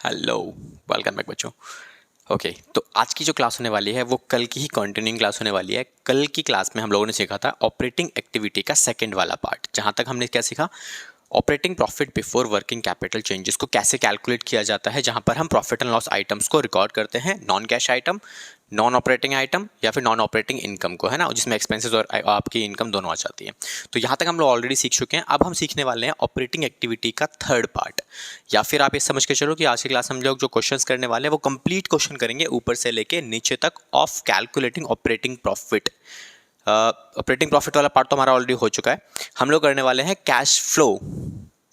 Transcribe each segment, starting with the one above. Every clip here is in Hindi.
हेलो, वेलकम बैक बच्चों। ओके, तो आज की जो क्लास होने वाली है वो कल की ही कंटिन्यूइंग क्लास होने वाली है। कल की क्लास में हम लोगों ने सीखा था ऑपरेटिंग एक्टिविटी का सेकंड वाला पार्ट, जहां तक हमने क्या सीखा, operating profit before working capital changes को कैसे कैलकुलेट किया जाता है, जहां पर हम प्रॉफिट एंड लॉस आइटम्स को रिकॉर्ड करते हैं, non cash item, non operating item या फिर नॉन ऑपरेटिंग इनकम को, है ना, जिसमें एक्सपेंसेस और आपकी इनकम दोनों आ जाती है। तो यहाँ तक हम लोग ऑलरेडी सीख चुके हैं। अब हम सीखने वाले हैं ऑपरेटिंग एक्टिविटी का थर्ड पार्ट, या फिर आप ये समझ के चलो कि आज की क्लास हम लोग जो क्वेश्चंस करने वाले हैं वो कंप्लीट क्वेश्चन करेंगे ऊपर से लेके नीचे तक of calculating operating profit. Operating profit वाला पार्ट तो हमारा ऑलरेडी हो चुका है। हम लोग करने वाले हैं cash flow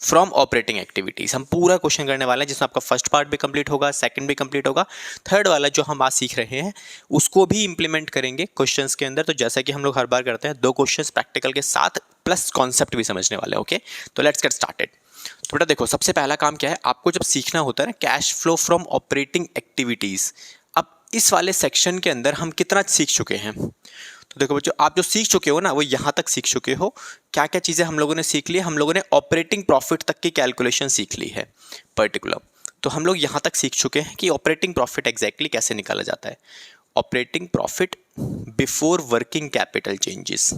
from operating activities. हम पूरा क्वेश्चन करने वाले हैं जिसमें आपका फर्स्ट पार्ट भी कंप्लीट होगा, सेकंड भी कंप्लीट होगा, थर्ड वाला जो हम आज सीख रहे हैं उसको भी इंप्लीमेंट करेंगे क्वेश्चंस के अंदर। तो जैसा कि हम लोग हर बार करते हैं, 2 क्वेश्चंस प्रैक्टिकल के साथ प्लस कॉन्सेप्ट भी समझने वाले हैं। ओके, तो लेट्स गेट स्टार्टेड। तो बेटा देखो, सबसे पहला काम क्या है, आपको जब सीखना होता है ना cash flow from operating activities. अब इस वाले सेक्शन के अंदर हम कितना सीख चुके हैं, तो देखो बच्चों, आप जो सीख चुके हो ना वो यहाँ तक सीख चुके हो। क्या क्या चीज़ें हम लोगों ने सीख ली, हम लोगों ने ऑपरेटिंग प्रॉफिट तक की कैलकुलेशन सीख ली है पर्टिकुलर। तो हम लोग यहाँ तक सीख चुके हैं कि ऑपरेटिंग प्रॉफिट एग्जैक्टली कैसे निकाला जाता है, operating profit before working capital changes.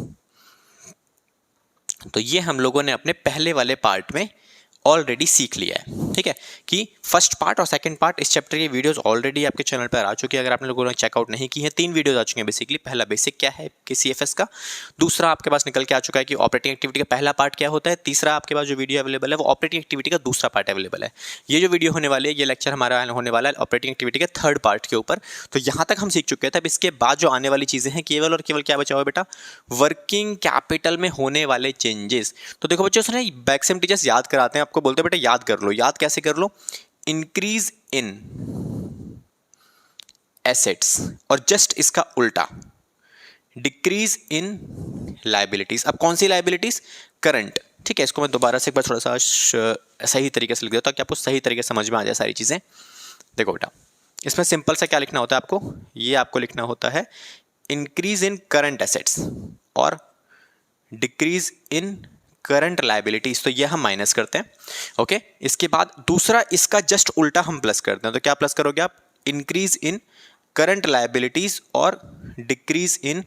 तो ये हम लोगों ने अपने पहले वाले पार्ट में ऑलरेडी सीख लिया है। ठीक है, कि फर्स्ट पार्ट और सेकंड पार्ट इस चैप्टर की वीडियोस ऑलरेडी आपके चैनल पर आ चुकी है। अगर आप लोगों ने चेकआउट नहीं की है, 3 वीडियोस आ चुके हैं बेसिकली। पहला बेसिक क्या है कि सीएफएस का, दूसरा आपके पास निकल के आ चुका है कि ऑपरेटिंग एक्टिविटी का पहला पार्ट क्या होता है, तीसरा आपके पास जो वीडियो अवेलेबल है वो ऑपरेटिंग एक्टिविटी का दूसरा पार्ट अवेलेबल है। ये जो वीडियो होने वाली है, ये लेक्चर हमारा होने वाला है ऑपरेटिंग एक्टिविटी के थर्ड पार्ट के ऊपर। तो यहाँ तक हम सीख चुके थे। अब इसके बाद जो आने वाली चीज़ें हैं, केवल और केवल क्या बचा हुआ है बेटा, वर्किंग कैपिटल में होने वाले चेंजेस। तो देखो बच्चों, सुनिए, बैक्सम टीचर्स याद कराते हैं आपको, बोलते हैं बेटा याद कर लो। याद कैसे कर लो, इंक्रीज इन एसेट्स और जस्ट इसका उल्टा डिक्रीज इन लायबिलिटीज। अब कौन सी लायबिलिटीज, करंट। ठीक है, इसको मैं दोबारा से एक बार थोड़ा सा सही तरीके से लिख देता हूं ताकि आपको सही तरीके से समझ में आ जाए सारी चीजें। देखो बेटा, इसमें सिंपल सा क्या लिखना होता है आपको, ये आपको लिखना होता है इंक्रीज इन करंट एसेट्स और डिक्रीज इन करंट लायबिलिटीज। तो ये हम माइनस करते हैं। ओके, इसके बाद दूसरा इसका जस्ट उल्टा हम प्लस करते हैं। तो क्या प्लस करोगे आप, इंक्रीज इन करंट लायबिलिटीज और डिक्रीज इन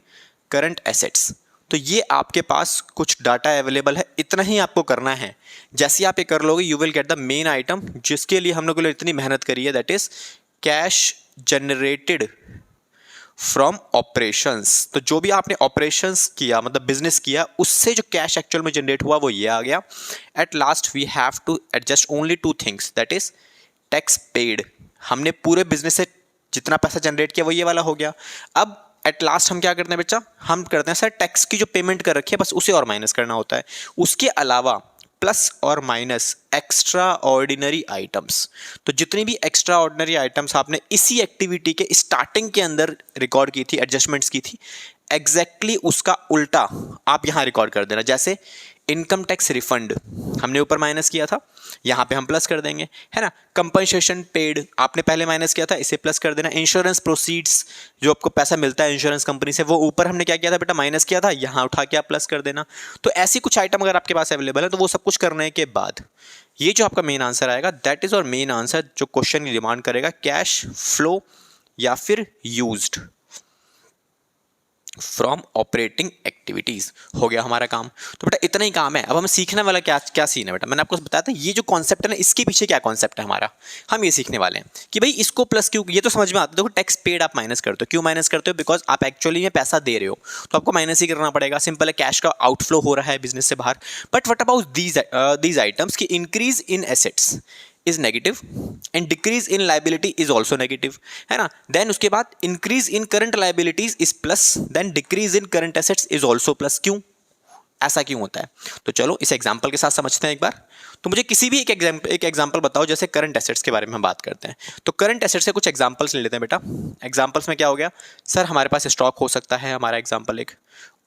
करंट एसेट्स। तो ये आपके पास कुछ डाटा अवेलेबल है, इतना ही आपको करना है। जैसे आप ये कर लोगे, you will get the main item जिसके लिए हम लोगों ने इतनी मेहनत करी है, that is cash generated from operations. तो जो भी आपने ऑपरेशंस किया, मतलब बिजनेस किया, उससे जो कैश एक्चुअल में जनरेट हुआ वो ये आ गया। At last we have to adjust only 2 things, that is tax paid. हमने पूरे बिजनेस से जितना पैसा जनरेट किया वो ये वाला हो गया। अब एट लास्ट हम क्या करते हैं बच्चा, हम करते हैं सर टैक्स की जो पेमेंट कर रखी है बस उसे और माइनस करना होता है। उसके अलावा प्लस और माइनस एक्स्ट्रा ऑर्डिनरी आइटम्स। तो जितनी भी एक्स्ट्रा ऑर्डिनरी आइटम्स आपने इसी एक्टिविटी के स्टार्टिंग के अंदर रिकॉर्ड की थी, एडजस्टमेंट्स की थी, एग्जैक्टली उसका उल्टा आप यहां रिकॉर्ड कर देना। जैसे इनकम टैक्स रिफंड हमने ऊपर माइनस किया था, यहां पे हम प्लस कर देंगे, है ना। कंपनसेशन पेड आपने पहले माइनस किया था, इसे प्लस कर देना। इंश्योरेंस प्रोसीड्स, जो आपको पैसा मिलता है इंश्योरेंस कंपनी से, वो ऊपर हमने क्या किया था बेटा, माइनस किया था, यहां उठा के आप प्लस कर देना। तो ऐसी कुछ आइटम अगर आपके पास अवेलेबल है तो वो सब कुछ करने के बाद ये जो आपका मेन आंसर आएगा, दैट इज और मेन आंसर जो क्वेश्चन की डिमांड करेगा, कैश फ्लो या फिर यूज्ड फ्रॉम ऑपरेटिंग एक्टिविटीज। हो गया हमारा काम। तो बेटा इतना ही काम है। अब हमें सीखने वाला क्या क्या सीन है बेटा, मैंने आपको बताया था ये जो कॉन्सेप्ट है ना, इसके पीछे क्या कॉन्सेप्ट है हमारा, हम ये सीखने वाले हैं कि भाई इसको प्लस क्यों, ये तो समझ में आता है। देखो टैक्स पेड आप माइनस करते हो, क्यों माइनस करते हो, बिकॉज आप एक्चुअली में पैसा दे रहे हो तो आपको माइनस ही करना पड़ेगा। सिंपल है, कैश का आउटफ्लो हो रहा है बिजनेस से बाहर। But what about these items की increase in assets is negative and decrease in liability is also negative, है ना। देन उसके बाद increase in current liabilities is plus, then decrease in current assets is also plus। क्यों, ऐसा क्यों होता है? तो चलो इस एग्जांपल के साथ समझते हैं एक बार। तो मुझे किसी भी एक एग्जांपल बताओ, जैसे करंट एसेट्स के बारे में हम बात करते हैं। तो करंट एसेट्स से कुछ एग्जांपल्स ले लेते हैं बेटा। एग्जांपल्स में क्या हो गया सर, हमारे पास स्टॉक हो सकता है, हमारा एग्जांपल एक।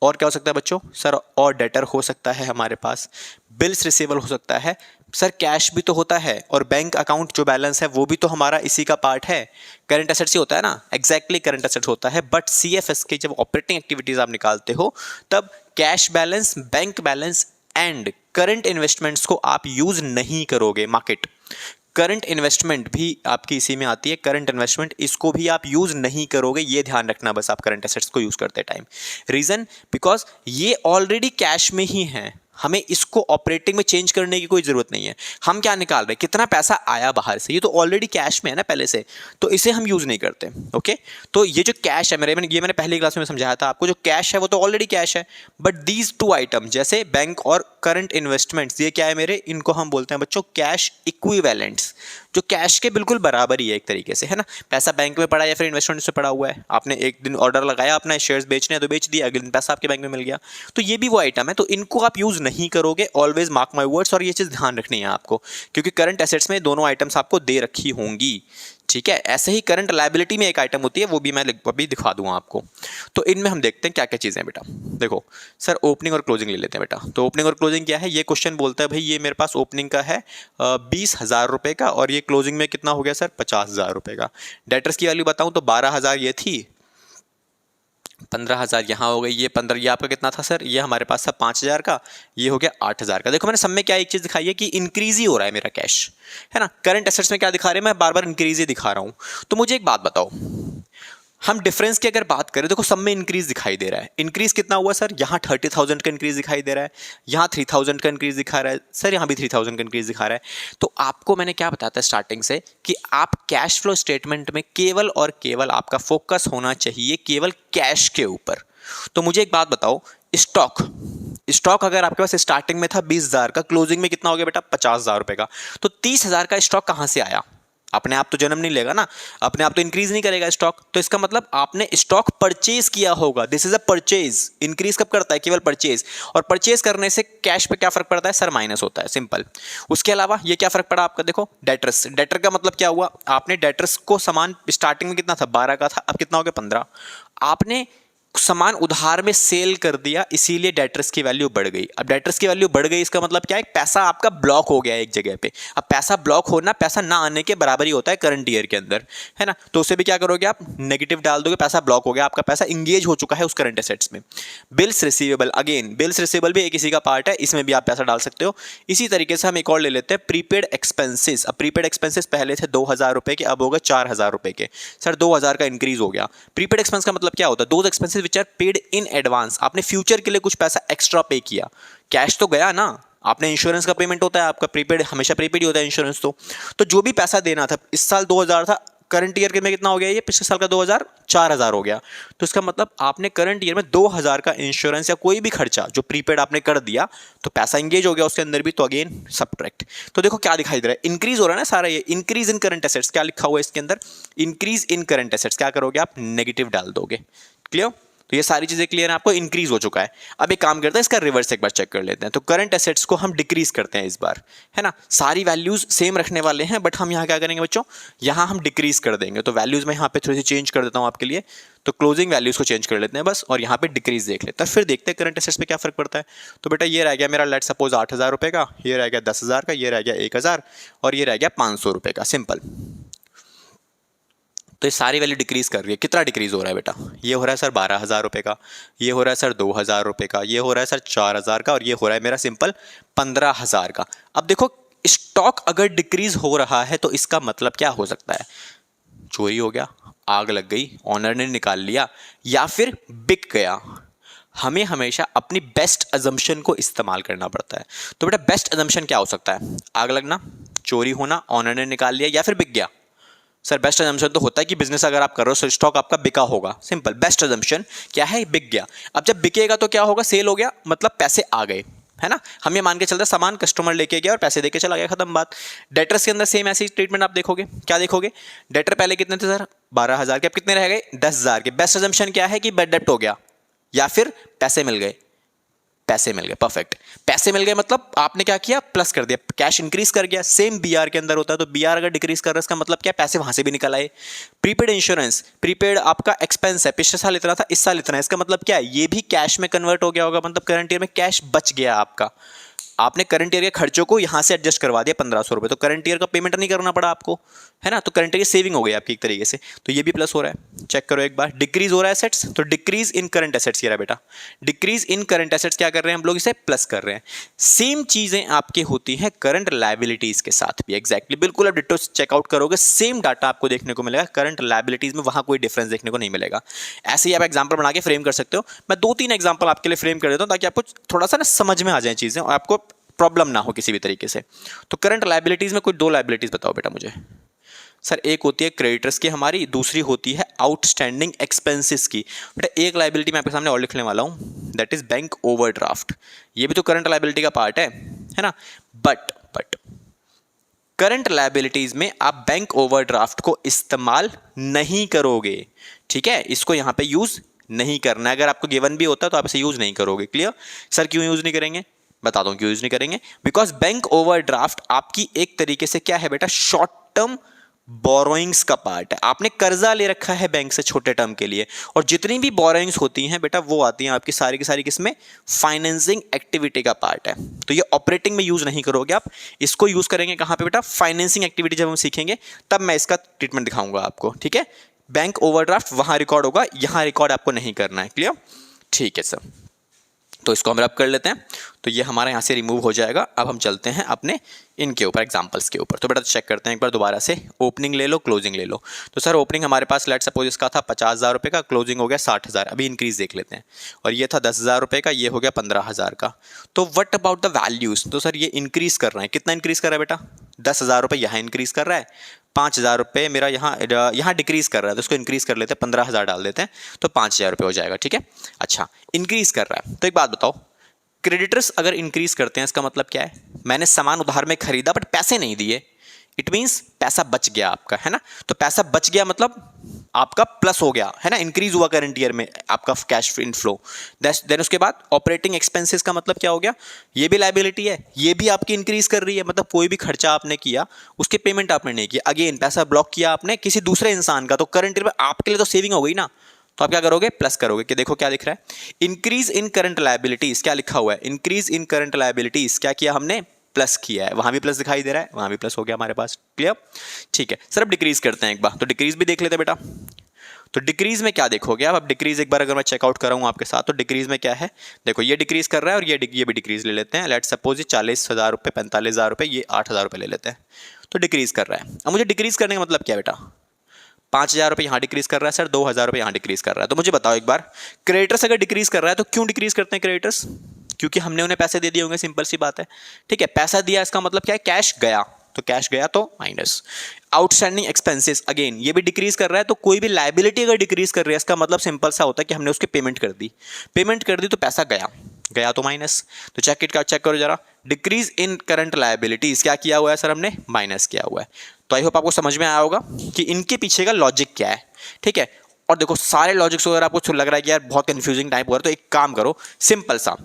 और क्या हो सकता है बच्चों सर, और डेटर हो सकता है हमारे पास, बिल्स रिसीवेबल हो सकता है सर, कैश भी तो होता है, और बैंक अकाउंट जो बैलेंस है वो भी तो हमारा इसी का पार्ट है। करंट एसेट्स ही होता है ना, एग्जैक्टली करंट एसेट्स होता है। बट सीएफएस के जब ऑपरेटिंग एक्टिविटीज आप निकालते हो तब cash balance, bank balance and current investments को आप यूज नहीं करोगे। मार्केट करंट इन्वेस्टमेंट भी आपकी इसी में आती है। करंट इन्वेस्टमेंट, इसको भी आप यूज़ नहीं करोगे, ये ध्यान रखना बस आप करंट एसेट्स को यूज़ करते टाइम। रीज़न, बिकॉज ये ऑलरेडी कैश में ही है, हमें इसको ऑपरेटिंग में चेंज करने की कोई ज़रूरत नहीं है। हम क्या निकाल रहे हैं, कितना पैसा आया बाहर से, ये तो ऑलरेडी कैश में है ना पहले से, तो इसे हम यूज़ नहीं करते। ओके, तो ये जो कैश है मैंने पहली क्लास में समझाया था आपको, जो कैश है वो तो ऑलरेडी कैश है। बट दीज टू आइटम जैसे बैंक और करंट इन्वेस्टमेंट्स, ये क्या है मेरे, इनको हम बोलते हैं बच्चों कैश इक्विवेलेंट्स, जो कैश के बिल्कुल बराबर ही है एक तरीके से, है ना। पैसा बैंक में पड़ा है या फिर इन्वेस्टमेंट से पड़ा हुआ है, आपने एक दिन ऑर्डर लगाया अपना शेयर्स बेचने हैं तो बेच दिया, अगले दिन पैसा आपके बैंक में मिल गया, तो ये भी वो आइटम है। तो इनको आप यूज़ नहीं करोगे, ऑलवेज मार्क माई वर्ड्स, और ये चीज़ ध्यान रखनी है आपको, क्योंकि करंट एसेट्स में दोनों आइटम्स आपको दे रखी होंगी, ठीक है। ऐसे ही करंट लायबिलिटी में एक आइटम होती है, वो भी मैं अभी दिखा दूंगा आपको। तो इनमें हम देखते हैं क्या क्या चीज़ें बेटा। देखो सर, ओपनिंग और क्लोजिंग ले लेते हैं बेटा। तो ओपनिंग और क्लोजिंग क्या है, ये क्वेश्चन बोलता है भाई ये मेरे पास ओपनिंग का है 20,000 रुपये का, और ये क्लोजिंग में कितना हो गया सर, 50,000 रुपये का। डेटर्स की वैल्यू बताऊँ तो 12,000 ये थी, 15,000 यहाँ हो गई, ये 15, ये आपका कितना था सर, ये हमारे पास था 5,000 का, ये हो गया 8,000 का। देखो मैंने सब में क्या एक चीज़ दिखाई है कि इंक्रीज ही हो रहा है मेरा कैश, है ना। करंट एसेट्स में क्या दिखा रहे हैं, मैं बार बार इंक्रीज ही दिखा रहा हूँ। तो मुझे एक बात बताओ, हम डिफरेंस की अगर बात करें, देखो सब में इंक्रीज दिखाई दे रहा है। इंक्रीज कितना हुआ सर, यहाँ 30,000 का इंक्रीज दिखाई दे रहा है, यहाँ 3,000 का इंक्रीज दिखा रहा है सर, यहाँ भी 3,000 का इंक्रीज दिखा रहा है। तो आपको मैंने क्या बताया था स्टार्टिंग से कि आप कैश फ्लो स्टेटमेंट में केवल और केवल आपका फोकस होना चाहिए केवल कैश के ऊपर। तो मुझे एक बात बताओ, स्टॉक अगर आपके पास स्टार्टिंग में था 20,000 का, क्लोजिंग में कितना हो गया बेटा, 50,000 रुपए का, तो 30,000 का स्टॉक कहां से आया, अपने आप तो जन्म नहीं लेगा ना, अपने आप तो इंक्रीज नहीं करेगा स्टॉक, तो इसका मतलब आपने स्टॉक परचेज किया होगा। This is a purchase. Increase कब करता है, केवल परचेज, और परचेज करने से कैश पे क्या फर्क पड़ता है सर, माइनस होता है, सिंपल। उसके अलावा ये क्या फर्क पड़ा आपका, देखो डेटर्स, डेटर का मतलब क्या हुआ, आपने डेटर्स को सामान स्टार्टिंग में कितना था, 12 का था, अब कितना हो गया, 15। आपने सामान उधार में सेल कर दिया, इसीलिए डेटर्स की वैल्यू बढ़ गई। अब डेटर्स की वैल्यू बढ़ गई, इसका मतलब क्या है, पैसा आपका ब्लॉक हो गया है एक जगह पे। अब पैसा ब्लॉक होना पैसा ना आने के बराबर ही होता है करंट ईयर के अंदर, है ना। तो उसे भी क्या करोगे आप, नेगेटिव डाल दोगे, पैसा ब्लॉक हो गया, आपका पैसा इंगेज हो चुका है उस करंट एसेट्स में। Bills receivable, again bills receivable भी एक इसी का पार्ट है, इसमें भी आप पैसा डाल सकते हो। इसी तरीके से हम एक और ले लेते हैं, प्रीपेड एक्सपेंसेस। अब प्रीपेड एक्सपेंसेस पहले थे 2,000 रुपए के, अब हो गए 4,000 रुपए के। सर 2,000 का इंक्रीज हो गया। प्रीपेड एक्सपेंस का मतलब क्या होता है, those expenses which are paid in advance. आपने फ्यूचर के लिए कुछ पैसा एक्स्ट्रा पे किया, कैश तो गया ना, आपने इंश्योरेंस का पेमेंट होता है आपका, प्रीपेड हमेशा प्रीपेड ही होता है इंश्योरेंस। तो जो भी पैसा देना था, इस साल 2,000 था, करंट ईयर के में कितना हो गया, ये पिछले साल का 2,000 4,000 हो गया। तो इसका मतलब आपने करंट ईयर में 2,000 का इंश्योरेंस या कोई भी खर्चा जो प्रीपेड आपने कर दिया, तो पैसा इंगेज हो गया उसके अंदर भी, तो अगेन सब्ट्रैक्ट। तो देखो क्या दिखाई दे रहा है, इंक्रीज हो रहा है ना सारा, ये इंक्रीज इन करंट एसेट्स, क्या लिखा हुआ है इसके अंदर, इंक्रीज इन करंट एसेट्स, क्या करोगे आप, नेगेटिव डाल दोगे। क्लियर, तो ये सारी चीजें क्लियर है आपको, इंक्रीज हो चुका है। अब एक काम करते हैं, इसका रिवर्स एक बार चेक कर लेते हैं। तो करंट एसेट्स को हम डिक्रीज करते हैं इस बार, है ना। सारी वैल्यूज सेम रखने वाले हैं, बट हम यहाँ क्या करेंगे बच्चों, यहाँ हम डिक्रीज कर देंगे। तो वैल्यूज में यहाँ पे थोड़ी सी चेंज कर देता हूँ आपके लिए। तो क्लोजिंग वैल्यूज को चेंज कर लेते हैं बस, और यहाँ पे डिक्रीज देख लेते हैं, फिर देखते हैं करंट एसेट्स पे क्या फर्क पड़ता है। तो बेटा ये रह गया मेरा, लेट सपोज 8,000 रुपये का, ये रह गया 10,000 का, ये रह गया 1,000, और ये रह गया 500 रुपये का, सिंपल। तो ये सारी वैल्यू डिक्रीज कर रही है। कितना डिक्रीज हो रहा है बेटा, ये हो रहा है सर 12,000 रुपये का, ये हो रहा है सर 2,000 रुपये का, ये हो रहा है सर 4,000 का, और ये हो रहा है मेरा सिंपल 15,000 का। अब देखो स्टॉक अगर डिक्रीज हो रहा है तो इसका मतलब क्या हो सकता है, चोरी हो गया, आग लग गई, ऑनर ने निकाल लिया, या फिर बिक गया। हमें हमेशा अपनी बेस्ट अजम्पशन को इस्तेमाल करना पड़ता है। तो बेटा बेस्ट अजम्पशन क्या हो सकता है, आग लगना, चोरी होना, ऑनर ने निकाल लिया, या फिर बिक गया। सर बेस्ट अजम्पशन तो होता है कि बिजनेस अगर आप कर रहे हो स्टॉक आपका बिका होगा, सिंपल। बेस्ट अजम्पशन क्या है, बिक गया। अब जब बिकेगा तो क्या होगा, सेल हो गया, मतलब पैसे आ गए, है ना। हम ये मान के चलते हैं सामान कस्टमर लेके गया और पैसे देके चला गया, खत्म बात। डेटर्स के अंदर सेम ऐसी ट्रीटमेंट आप देखोगे, क्या देखोगे, डेटर पहले कितने थे सर 12,000 के, अब कितने रह गए 10,000 के। बेस्ट अजम्पशन क्या है कि बेड डेप्ट हो गया, या फिर पैसे मिल गए, पैसे मिल गए, परफेक्ट। पैसे मिल गए मतलब आपने क्या किया, प्लस कर दिया, कैश इंक्रीज कर गया। सेम बीआर के अंदर होता है, तो बीआर अगर डिक्रीज कर रहा है इसका मतलब क्या है, पैसे वहां से भी निकल आए। प्रीपेड इंश्योरेंस, प्रीपेड आपका एक्सपेंस है, पिछले साल इतना था, इस साल इतना है, इसका मतलब क्या है, ये भी कैश में कन्वर्ट हो गया होगा, मतलब करंट ईयर में कैश बच गया आपका। आपने करंट ईयर के खर्चों को यहाँ से एडजस्ट करवा दिया 1500 रुपये, तो करंट ईयर का पेमेंट नहीं करना पड़ा आपको, है ना, तो करंट ईयर सेविंग हो गई आपकी एक तरीके से, तो ये भी प्लस हो रहा है। चेक करो एक बार, डिक्रीज हो रहा है एसेट्स, तो डिक्रीज इन करंट एसेट्स, ये रहा बेटा, डिक्रीज इन करंट एसेट्स क्या कर रहे हैं हम लोग, इसे प्लस कर रहे हैं। सेम चीजें आपकी होती हैं करंट लायबिलिटीज के साथ भी, एग्जैक्टली बिल्कुल आप डिटो चेकआउट करोगे, सेम डाटा आपको देखने को मिलेगा करंट लायबिलिटीज में, वहां कोई डिफरेंस देखने को नहीं मिलेगा। ऐसे ही आप एग्जांपल बना के फ्रेम कर सकते हो। मैं 2-3 एग्जांपल आपके लिए फ्रेम कर देता हूं ताकि आपको थोड़ा सा ना समझ में आ जाए चीजें और आपको प्रॉब्लम ना हो किसी भी तरीके से। तो करंट लायबिलिटीज में कोई 2 लायबिलिटीज बताओ बेटा मुझे। सर एक होती है क्रेडिटर्स की हमारी, दूसरी होती है आउटस्टैंडिंग एक्सपेंसेस की। बेटा एक लायबिलिटी मैं आपके सामने और लिखने वाला हूं, दैट इज बैंक ओवरड्राफ्ट। ये भी तो करंट लायबिलिटी का पार्ट है ना। बट करंट लायबिलिटीज में आप बैंक ओवरड्राफ्ट को इस्तेमाल नहीं करोगे, ठीक है, इसको यहां पे यूज नहीं करना है। अगर आपको गिवन भी होता है तो आप इसे यूज नहीं करोगे। क्लियर? सर क्यों यूज नहीं करेंगे, बता दूं क्यों यूज नहीं करेंगे। बिकॉज बैंक ओवरड्राफ्ट आपकी एक तरीके से क्या है बेटा, शॉर्ट टर्म बोरोइंग्स का पार्ट है। आपने कर्जा ले रखा है बैंक से छोटे टर्म के लिए, और जितनी भी बोरोइंग्स होती हैं बेटा वो आती हैं आपकी सारी की सारी किसमें, फाइनेंसिंग एक्टिविटी का पार्ट है। तो ये ऑपरेटिंग में यूज नहीं करोगे आप, इसको यूज करेंगे कहां पे बेटा, फाइनेंसिंग एक्टिविटी जब हम सीखेंगे तब मैं इसका ट्रीटमेंट दिखाऊंगा आपको, ठीक है। बैंक ओवरड्राफ्ट वहां रिकॉर्ड होगा, यहां रिकॉर्ड आपको नहीं करना है। क्लियर? ठीक है सर, तो इसको हम रब कर लेते हैं, तो ये हमारा यहाँ से रिमूव हो जाएगा। अब हम चलते हैं अपने इनके ऊपर, एग्जांपल्स के ऊपर। तो बेटा चेक करते हैं एक बार दोबारा से, ओपनिंग ले लो, क्लोजिंग ले लो। तो सर ओपनिंग हमारे पास लेट सपोज इसका था 50,000 रुपये का, क्लोजिंग हो गया 60,000। अभी इंक्रीज देख लेते हैं, और ये था 10,000 रुपये का, ये हो गया 15,000 का। तो व्हाट अबाउट द वैल्यूज, तो सर ये इंक्रीज कर रहा है, कितना इंक्रीज कर रहा है बेटा, 10,000 रुपये यहाँ इंक्रीज कर रहा है, 5,000 रुपये मेरा यहाँ डिक्रीज कर रहा है, तो इसको इंक्रीज कर लेते हैं, 15,000 डाल देते हैं, तो 5,000 रुपये हो जाएगा, ठीक है। अच्छा इंक्रीज कर रहा है, तो एक बात बताओ, क्रेडिटर्स अगर इंक्रीज करते हैं इसका मतलब क्या है, मैंने सामान उधार में खरीदा बट पैसे नहीं दिए, इट मींस पैसा बच गया आपका, है ना। तो पैसा बच गया मतलब आपका प्लस हो गया, है ना, इंक्रीज हुआ करंट ईयर में आपका कैश इनफ्लो। देन उसके बाद ऑपरेटिंग एक्सपेंसेस का मतलब क्या हो गया, ये भी लायबिलिटी है, ये भी आपकी इंक्रीज कर रही है, मतलब कोई भी खर्चा आपने किया उसके पेमेंट आपने नहीं किया, अगेन पैसा ब्लॉक किया आपने किसी दूसरे इंसान का, तो करंट ईयर में आपके लिए तो सेविंग हो गई ना, तो आप क्या करोगे, प्लस करोगे। कि देखो क्या लिख रहा है, इंक्रीज इन करंट लायबिलिटीज, क्या लिखा हुआ है, इंक्रीज इन करंट लायबिलिटीज, क्या किया हमने, प्लस किया है, वहां भी प्लस दिखाई दे रहा है, वहां भी प्लस हो गया हमारे पास। क्लियर? ठीक है सर, अब डिक्रीज करते हैं एक बार, तो डिक्रीज भी देख लेते हैं बेटा। तो डिक्रीज में क्या देखोगे आप, अब डिक्रीज एक बार अगर मैं चेकआउट कराऊं आपके साथ, तो डिक्रीज में क्या है, देखो ये डिक्रीज कर रहा है और ये भी डिक्रीज ले लेते हैं। लेट सपोज ये 40,000 रुपये, 45,000 रुपये, ये 8,000 रुपये ले लेते हैं, तो डिक्रीज कर रहा है। अब मुझे डिक्रीज करने का मतलब क्या बेटा, 5,000 रुपये यहाँ डिक्रीज कर रहा है सर, 2,000 रुपये यहाँ डिक्रीज कर रहा है। तो मुझे बताओ एक बार, क्रेडिटर्स अगर डिक्रीज कर रहा है तो क्यों डिक्रीज करते हैं क्रेडिटर्स, क्योंकि हमने उन्हें पैसे दे दिए होंगे, सिंपल सी बात है, ठीक है। पैसा दिया इसका मतलब क्या है, कैश गया, तो कैश गया तो माइनस। आउटस्टैंडिंग एक्सपेंसेस, अगेन ये भी डिक्रीज कर रहा है, तो कोई भी लायबिलिटी अगर डिक्रीज कर रही है इसका मतलब सिंपल सा होता है कि हमने उसकी पेमेंट कर दी तो पैसा गया तो माइनस। तो चेक करो जरा, डिक्रीज इन करंट लायबिलिटीज क्या किया हुआ है सर हमने, माइनस किया हुआ है। तो आई होप आपको समझ में आया होगा कि इनके पीछे का लॉजिक क्या है, ठीक है। और देखो सारे लॉजिक्स अगर आपको लग रहा है कि यार बहुत कंफ्यूजिंग टाइप हो रहा है, तो एक काम करो, सिंपल सा,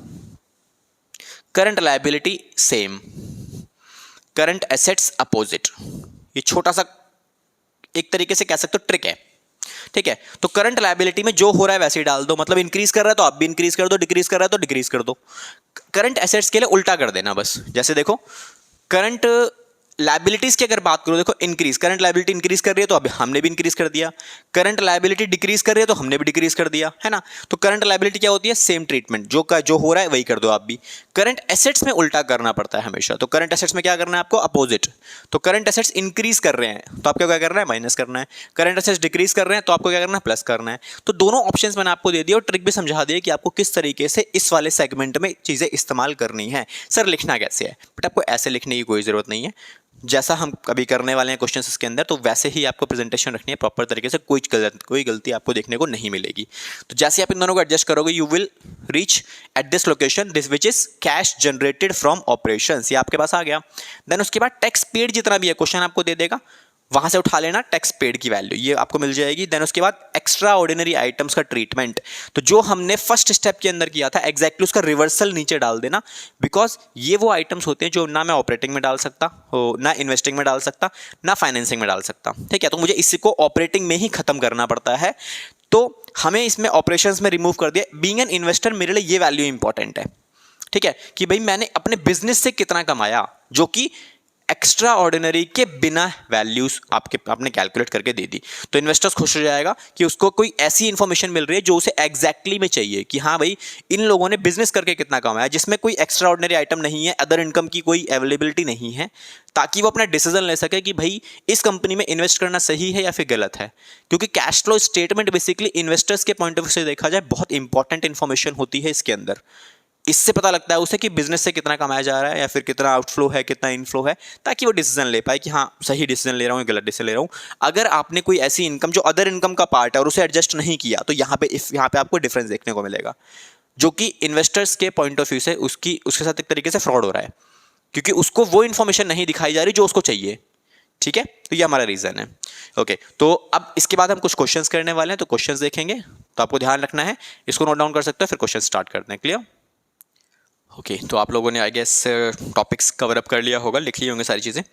current liability same, current assets opposite, ये छोटा सा एक तरीके से कह सकते हो ट्रिक है, ठीक है। तो करंट लायबिलिटी में जो हो रहा है वैसे ही डाल दो, मतलब इंक्रीज कर रहा है तो आप भी इंक्रीज कर दो, डिक्रीज कर रहा है तो डिक्रीज कर दो। करंट एसेट्स के लिए उल्टा कर देना बस, जैसे देखो करंट लायबिलिटीज की अगर बात करो, देखो इंक्रीज, करंट लायबिलिटी इंक्रीज कर रही है तो अब हमने भी इंक्रीज कर दिया, करंट लायबिलिटी डिक्रीज कर रही है तो हमने भी डिक्रीज कर दिया, है ना। तो करंट लायबिलिटी क्या होती है, सेम ट्रीटमेंट, जो हो रहा है वही कर दो आप भी। करंट एसेट्स में उल्टा करना पड़ता है हमेशा, तो करंट एसेट्स में क्या करना है आपको, अपोजिट। तो करंट एसेट्स इंक्रीज कर रहे हैं तो आपको क्या करना है, माइनस करना है। करंट एसेट्स डिक्रीज कर रहे हैं तो आपको क्या करना है, प्लस करना है। तो दोनों ऑप्शंस मैंने आपको दे दिए और ट्रिक भी समझा दिया कि आपको किस तरीके से इस वाले सेगमेंट में चीजें इस्तेमाल करनी है। सर लिखना कैसे है, बट आपको ऐसे लिखने की कोई जरूरत नहीं है, जैसा हम कभी करने वाले हैं क्वेश्चंस इसके अंदर, तो वैसे ही आपको प्रेजेंटेशन रखनी है प्रॉपर तरीके से, कोई गलती आपको देखने को नहीं मिलेगी। तो जैसे आप इन दोनों को एडजस्ट करोगे, you will reach at this location, this which is cash generated from operations, ये आपके पास आ गया। देन उसके बाद टैक्स पेड जितना भी है क्वेश्चन आपको दे देगा, वहां से उठा लेना टैक्स पेड की वैल्यू, ये आपको मिल जाएगी। देन उसके बाद एक्स्ट्रा ऑर्डिनरी आइटम्स का ट्रीटमेंट, तो जो हमने फर्स्ट स्टेप के अंदर किया था एग्जैक्टली उसका रिवर्सल नीचे डाल देना, बिकॉज ये वो आइटम्स होते हैं जो ना मैं ऑपरेटिंग में डाल सकता हो, ना इन्वेस्टिंग में डाल सकता, ना फाइनेंसिंग में डाल सकता, ठीक है। तो मुझे इसी को ऑपरेटिंग में ही खत्म करना पड़ता है, तो हमें इसमें ऑपरेशंस में रिमूव कर दिया। बीइंग एन इन्वेस्टर मेरे लिए ये वैल्यू इंपॉर्टेंट है, ठीक है, कि भाई मैंने अपने बिजनेस से कितना कमाया, जो कि एक्स्ट्रा ऑर्डिनरी के बिना वैल्यूज आपने कैलकुलेट करके दे दी, तो इन्वेस्टर्स खुश हो जाएगा कि उसको कोई ऐसी इंफॉर्मेशन मिल रही है जो उसे एग्जैक्टली में चाहिए, कि हाँ भाई इन लोगों ने बिजनेस करके कितना कमाया जिसमें कोई एक्स्ट्रा ऑर्डिनरी आइटम नहीं है, अदर इनकम की कोई अवेलेबिलिटी नहीं है, ताकि वो अपना डिसीजन ले सके कि भाई इस कंपनी में इन्वेस्ट करना सही है या फिर गलत है। क्योंकि cash flow statement basically investors के पॉइंट ऑफ व्यू से देखा जाए बहुत इंपॉर्टेंट इंफॉर्मेशन होती है इसके अंदर। इससे पता लगता है उसे कि बिजनेस से कितना कमाया जा रहा है या फिर कितना आउटफ्लो है, कितना इनफ्लो है, ताकि वो डिसीजन ले पाए कि हाँ सही डिसीजन ले रहा हूँ या गलत डिसीजन ले रहा हूँ। अगर आपने कोई ऐसी इनकम जो अदर इनकम का पार्ट है और उसे एडजस्ट नहीं किया, तो यहाँ पे आपको डिफरेंस देखने को मिलेगा, जो कि इन्वेस्टर्स के पॉइंट ऑफ व्यू से उसके साथ एक तरीके से फ्रॉड हो रहा है, क्योंकि उसको वो इन्फॉर्मेशन नहीं दिखाई जा रही जो उसको चाहिए। ठीक है, तो ये हमारा रीजन है। ओके, तो अब इसके बाद हम कुछ क्वेश्चंस करने वाले हैं, तो क्वेश्चंस देखेंगे, तो आपको ध्यान रखना है, इसको नोट डाउन कर सकते हो, फिर क्वेश्चन स्टार्ट करते हैं। क्लियर? ओके, तो आप लोगों ने I guess topics cover up कर लिया होगा, लिख लिए होंगे सारी चीज़ें।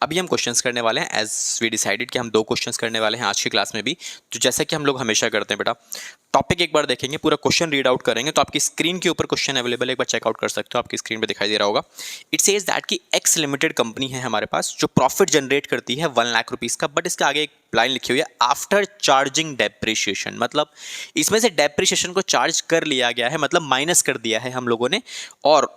अभी हम क्वेश्चंस करने वाले हैं, एज वी डिसाइडेड कि हम 2 क्वेश्चंस करने वाले हैं आज की क्लास में भी। तो जैसा कि हम लोग हमेशा करते हैं बेटा, टॉपिक एक बार देखेंगे, पूरा क्वेश्चन रीड आउट करेंगे, तो आपकी स्क्रीन के ऊपर क्वेश्चन अवेलेबल है, एक बार चेकआउट कर सकते हो, आपकी स्क्रीन पे दिखाई दे रहा होगा। इट सेज दैट कि एक्स लिमिटेड कंपनी है हमारे पास जो प्रॉफिट जनरेट करती है 1 लाख रुपीज़ का, बट इसके आगे एक लाइन लिखी हुई है आफ्टर चार्जिंग डेप्रिशिएशन, मतलब इसमें से डेप्रिशिएशन को चार्ज कर लिया गया है, मतलब माइनस कर दिया है हम लोगों ने। और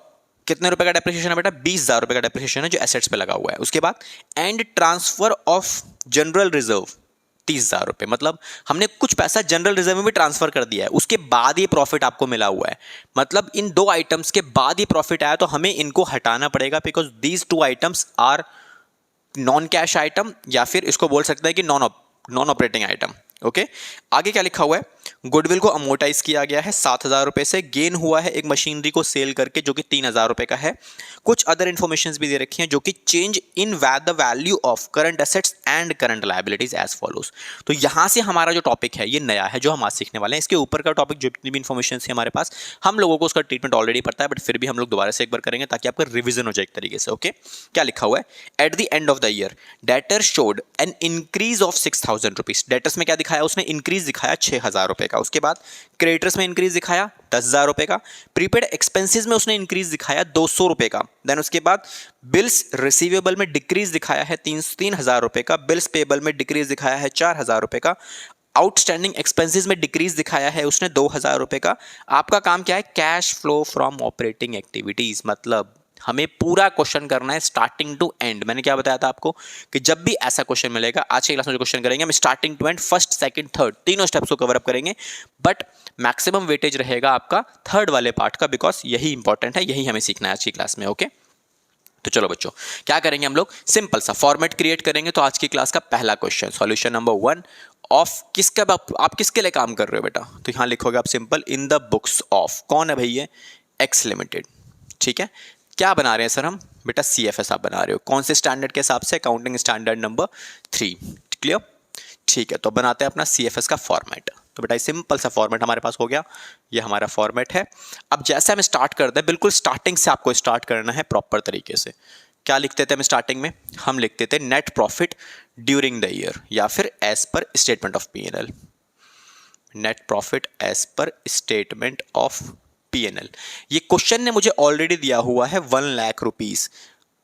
कितने रुपए का डेप्रिसिएशन है बेटा? 20,000 रुपए का डेप्रिसिएशन है जो एसेट्स पे लगा हुआ है। उसके बाद and transfer of general reserve 30,000 रुपए, मतलब हमने कुछ पैसा जनरल रिजर्व में भी ट्रांसफर कर दिया है, उसके बाद ये प्रॉफिट आपको मिला हुआ है। मतलब इन 2 आइटम्स के बाद ये प्रॉफिट आया, तो हमें इनको हटाना पड़ेगा, because these 2 items are non cash item, या फिर इसको बोल सकते हैं कि नॉन ऑपरेटिंग आइटम। ओके, आगे क्या लिखा हुआ है? गुडविल को अमोर्टाइज किया गया है 7,000 रुपए से, गेन हुआ है एक मशीनरी को सेल करके जो कि 3,000 रुपए का है। कुछ अदर इंफॉर्मेशन भी दे रखी हैं, जो कि change in the value of current assets and current liabilities as follows. तो यहां से हमारा जो टॉपिक है ये नया है जो हम आज सीखने वाले हैं। इसके ऊपर का टॉपिक जितनी भी इंफॉर्मेशन है हमारे पास, हम लोगों को उसका ट्रीटमेंट ऑलरेडी पता है, बट फिर भी हम लोग दोबारा से एक बार करेंगे ताकि आपका रिविजन हो जाए एक तरीके से। ओके, क्या लिखा हुआ है? At the end of the year debtor showed an increase of 6,000 rupees. Debtors में क्या दिखाया उसने? इंक्रीज दिखाया 6,000 रुपए का। उसके बाद क्रेडिटर्स में इंक्रीज दिखाया 10,000 रुपए का। प्रीपेड एक्सपेंसेस में उसने इंक्रीज दिखाया 200 रुपए का। देन उसके बाद बिल्स रिसीवेबल में डिक्रीज दिखाया है 3,000 रुपए का। बिल्स पेबल में डिक्रीज दिखाया है 4,000 रुपए का। आउटस्टैंडिंग एक्सपेंसेस में डिक्रीज दिखाया है उसने 2,000 रुपए का। आपका काम क्या है? Cash flow from operating activities, मतलब हमें पूरा क्वेश्चन करना है स्टार्टिंग टू एंड। मैंने क्या बताया था आपको कि जब भी ऐसा क्वेश्चन मिलेगा, आज की क्लास में जो क्वेश्चन करेंगे हम starting to end, first second third तीनों स्टेप्स को कवर अप करेंगे, बट मैक्सिमम वेटेज रहेगा आपका थर्ड वाले पार्ट का, बिकॉज यही इंपॉर्टेंट है, यही हमें सीखना है आज की क्लास में। ओके, तो चलो बच्चों क्या करेंगे हम लोग? सिंपल सा फॉर्मेट क्रिएट करेंगे। तो आज की क्लास का पहला क्वेश्चन, सॉल्यूशन नंबर 1 ऑफ किसका, आप किसके लिए काम कर रहे हो बेटा? तो यहां लिखोगे आप simple, in the books of, कौन है भैया? X limited. ठीक है, क्या बना रहे हैं सर हम? बेटा CFS आप बना रहे हो, कौन से स्टैंडर्ड के हिसाब से? Accounting standard number 3। क्लियर? ठीक है, तो बनाते हैं अपना CFS का फॉर्मेट। तो बेटा सिंपल सा फॉर्मेट हमारे पास हो गया, ये हमारा फॉर्मेट है। अब जैसे हम स्टार्ट करते हैं, बिल्कुल स्टार्टिंग से आपको स्टार्ट करना है प्रॉपर तरीके से। क्या लिखते थे हम स्टार्टिंग में? हम लिखते थे net profit during the year, या फिर as per statement of P&L। Net profit as per statement of P&L। ये क्वेश्चन ने मुझे ऑलरेडी दिया हुआ है 1 लाख रुपीज,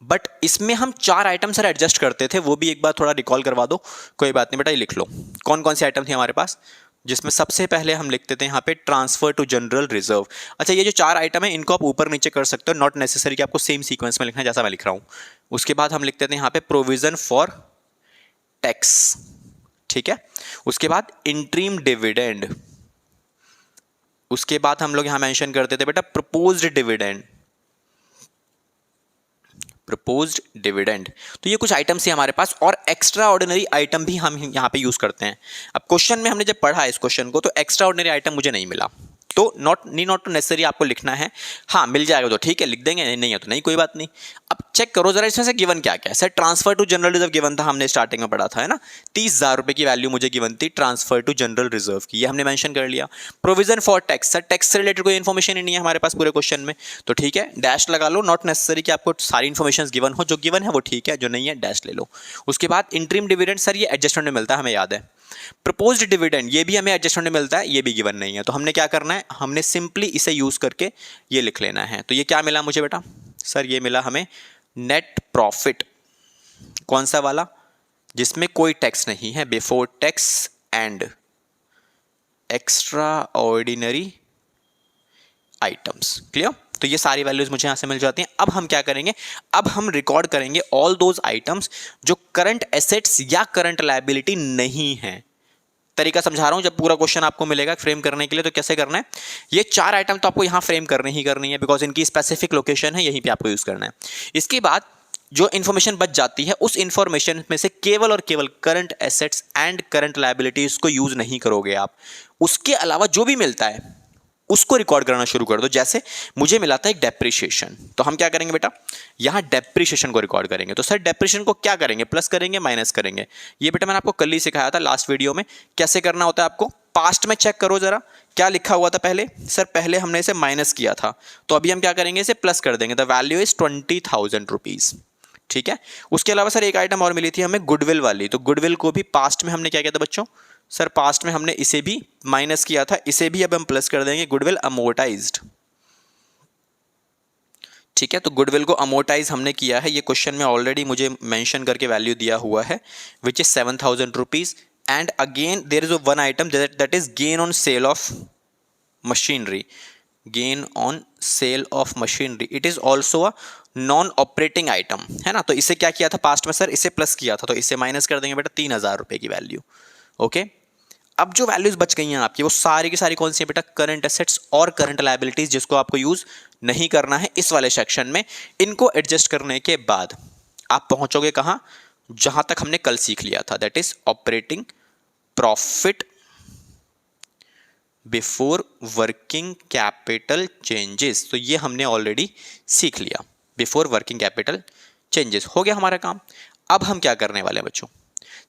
बट इसमें हम 4 आइटम सर एडजस्ट करते थे, वो भी एक बार थोड़ा रिकॉल करवा दो। कोई बात नहीं बेटा, ये लिख लो कौन कौन सी आइटम थी हमारे पास, जिसमें सबसे पहले हम लिखते थे यहाँ पे ट्रांसफर टू जनरल रिजर्व। अच्छा, ये जो 4 आइटम है इनको आप ऊपर नीचे कर सकते हो, नॉट नेसेसरी कि आपको सेम सीक्वेंस में लिखना है जैसा मैं लिख रहा हूँ। उसके बाद हम लिखते थे यहाँ पे प्रोविजन फॉर टैक्स। ठीक है, उसके बाद इंट्रीम डिविडेंड। उसके बाद हम लोग यहां मेंशन करते थे बेटा प्रपोज्ड डिविडेंड, प्रपोज्ड डिविडेंड। तो ये कुछ आइटम्स है हमारे पास, और एक्स्ट्रा ऑर्डिनरी आइटम भी हम यहां पे यूज करते हैं। अब क्वेश्चन में हमने जब पढ़ा इस क्वेश्चन को, तो एक्स्ट्रा ऑर्डिनरी आइटम मुझे नहीं मिला, तो नॉट टू नेसेसरी आपको लिखना है। हाँ मिल जाएगा तो ठीक है, लिख देंगे, नहीं है तो नहीं, कोई बात नहीं। अब चेक करो जरा इसमें से गिवन क्या क्या है। Sir transfer to general reserve given था, हमने स्टार्टिंग में पढ़ा था, है ना? 30,000 रुपए की वैल्यू मुझे गिवन थी ट्रांसफर टू जनरल रिजर्व की, ये हमने मेंशन कर लिया। Provision for tax, sir tax से रिलेटेड कोई इन्फॉर्मेशन ही नहीं है हमारे पास पूरे क्वेश्चन में, तो ठीक है डैश लगा लो, नॉट नेसेसरी कि आपको सारी इन्फॉर्मेशन गिवन हो, जो गिवन है वो ठीक है, जो नहीं है डैश ले लो। उसके बाद इंटरिम डिविडेंड, सर ये एडजस्टमेंट में मिलता है हमें याद है, प्रपोज्ड डिविडेंड, ये भी हमें एडजस्टमेंट मिलता है, ये भी गिवन नहीं है, तो हमने क्या करना है, हमने सिंपली इसे यूज करके ये लिख लेना है। तो ये क्या मिला मुझे बेटा, सर ये मिला हमें नेट प्रॉफिट, कौन सा वाला, जिसमें कोई टैक्स नहीं है, before tax and extra ordinary items. Clear? तो ये सारी वैल्यूज मुझे यहां से मिल जाती हैं। अब हम क्या करेंगे, अब हम रिकॉर्ड करेंगे ऑल दोज आइटम्स जो करंट एसेट्स या करंट लायबिलिटी नहीं है। तरीका समझा रहा हूं, जब पूरा क्वेश्चन आपको मिलेगा फ्रेम करने के लिए तो कैसे करना है, ये 4 आइटम तो आपको यहां फ्रेम करनी ही करनी है, बिकॉज इनकी स्पेसिफिक लोकेशन है, यहीं पे आपको यूज करना है। इसके बाद जो इन्फॉर्मेशन बच जाती है, उस इन्फॉर्मेशन में से केवल और केवल current assets and current liabilities को यूज नहीं करोगे आप, उसके अलावा जो भी मिलता है उसको रिकॉर्ड करना शुरू कर दो। जैसे मुझे मिला था एक डेप्रिशिएशन, तो हम क्या करेंगे बेटा, यहां डेप्रिशिएशन को रिकॉर्ड करेंगे। तो सर डेप्रिशिएशन को क्या करेंगे, प्लस करेंगे, माइनस करेंगे। ये बेटा मैंने आपको कल ही सिखाया था लास्ट वीडियो में, कैसे करना होता है आपको। पास्ट में चेक करो जरा क्या लिखा हुआ था पहले, सर पहले हमने इसे माइनस किया था, तो अभी हम क्या करेंगे, इसे प्लस कर देंगे। The value is 20,000 rupees. ठीक है, उसके अलावा सर एक आइटम और मिली थी हमें गुडविल वाली, तो गुडविल को भी पास्ट में हमने क्या किया था बच्चों, सर पास्ट में हमने इसे भी माइनस किया था, इसे भी अब हम प्लस कर देंगे, गुडविल अमोर्टाइज्ड। ठीक है, तो गुडविल को अमोर्टाइज हमने किया है, ये क्वेश्चन में ऑलरेडी मुझे मेंशन करके वैल्यू दिया हुआ है, which is 7,000 rupees. And again there is one item that is gain on sale of machinery, gain on sale of machinery, it is also a non operating item, है ना। तो इसे क्या किया था पास्ट में सर, इसे प्लस किया था, तो इसे माइनस कर देंगे बेटा 3,000 रुपए की वैल्यू। ओके, अब जो वैल्यूज बच गई हैं आपकी, वो सारी की सारी कौन सी है बेटा, करंट एसेट्स और करंट लायबिलिटीज, जिसको आपको यूज नहीं करना है इस वाले सेक्शन में। इनको एडजस्ट करने के बाद आप पहुंचोगे कहां, जहां तक हमने कल सीख लिया था, that is operating profit before working capital changes. तो ये हमने ऑलरेडी सीख लिया, बिफोर वर्किंग कैपिटल चेंजेस हो गया हमारा काम। अब हम क्या करने वाले हैं बच्चों,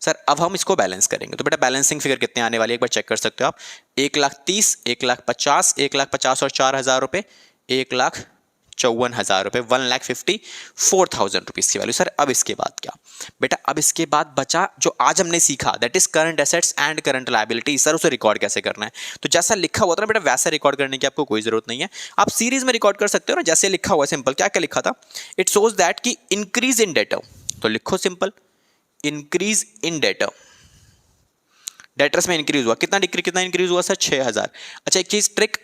सर अब हम इसको बैलेंस करेंगे। तो बेटा बैलेंसिंग फिगर कितने आने वाली है एक बार चेक कर सकते हो आप, 1,30,000, 1,50,000, 1,50,000 और 4,000 रुपए, 1,54,000 रुपए, 1,54,000 रुपीज की वैल्यू। सर अब इसके बाद क्या बेटा, अब इसके बाद बचा जो आज हमने सीखा, that is current assets and current liability. Sir उसे रिकॉर्ड कैसे करना है, तो जैसा लिखा हुआ था ना बेटा वैसा रिकॉर्ड करने की आपको कोई जरूरत नहीं है, आप सीरीज में रिकॉर्ड कर सकते हो ना, जैसे लिखा हुआ सिंपल। क्या क्या लिखा था, इट शोज दैट कि इंक्रीज इन डेटर, तो लिखो simple increase in debtor, debtors में इंक्रीज हुआ, कितना इंक्रीज हुआ सर 6,000। अच्छा एक चीज ट्रिक,